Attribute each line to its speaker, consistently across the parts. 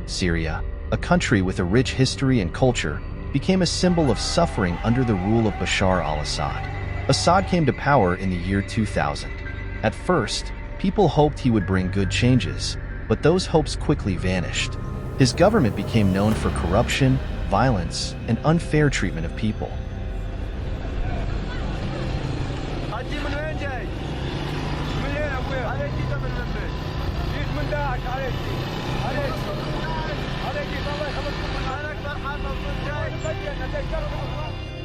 Speaker 1: Syria, a country with a rich history and culture, became a symbol of suffering under the rule of Bashar al-Assad. Assad came to power in the year 2000. At first, people hoped he would bring good changes, but those hopes quickly vanished. His government became known for corruption, violence, and unfair treatment of people.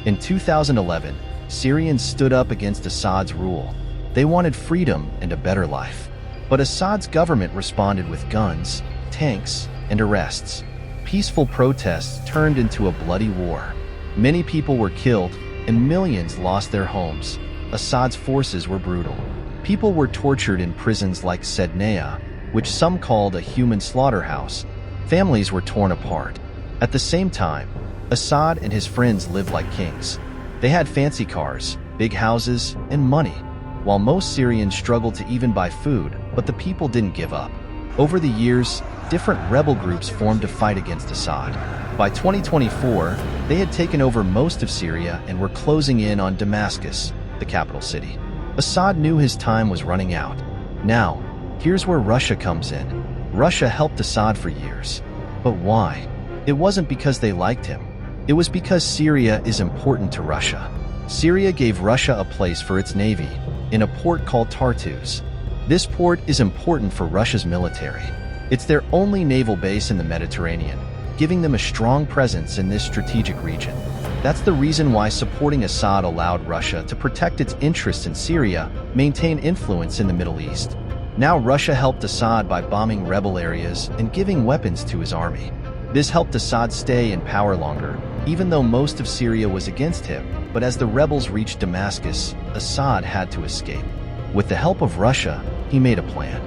Speaker 1: In 2011, Syrians stood up against Assad's rule. They wanted freedom and a better life. But Assad's government responded with guns, tanks, and arrests. Peaceful protests turned into a bloody war. Many people were killed, and millions lost their homes. Assad's forces were brutal. People were tortured in prisons like Assad&Why, which some called a human slaughterhouse. Families were torn apart. At the same time, Assad and his friends lived like kings. They had fancy cars, big houses, and money, while most Syrians struggled to even buy food, but the people didn't give up. Over the years, different rebel groups formed to fight against Assad. By 2024, they had taken over most of Syria and were closing in on Damascus, the capital city. Assad knew his time was running out. Now, here's where Russia comes in. Russia helped Assad for years. But why? It wasn't because they liked him. It was because Syria is important to Russia. Syria gave Russia a place for its navy, in a port called Tartus. This port is important for Russia's military. It's their only naval base in the Mediterranean, giving them a strong presence in this strategic region. That's the reason why supporting Assad allowed Russia to protect its interests in Syria, maintain influence in the Middle East. Now Russia helped Assad by bombing rebel areas and giving weapons to his army. This helped Assad stay in power longer, even though most of Syria was against him. But as the rebels reached Damascus, Assad had to escape. With the help of Russia, he made a plan.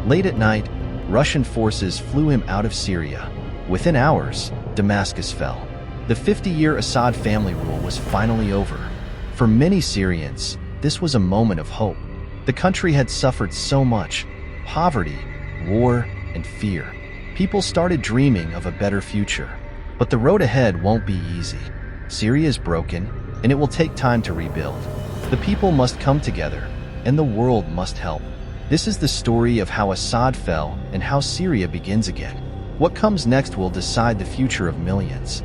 Speaker 1: Late at night, Russian forces flew him out of Syria. Within hours, Damascus fell. The 50-year Assad family rule was finally over. For many Syrians, this was a moment of hope. The country had suffered so much: poverty, war, and fear. People started dreaming of a better future. But the road ahead won't be easy. Syria is broken, and it will take time to rebuild. The people must come together, and the world must help. This is the story of how Assad fell and how Syria begins again. What comes next will decide the future of millions.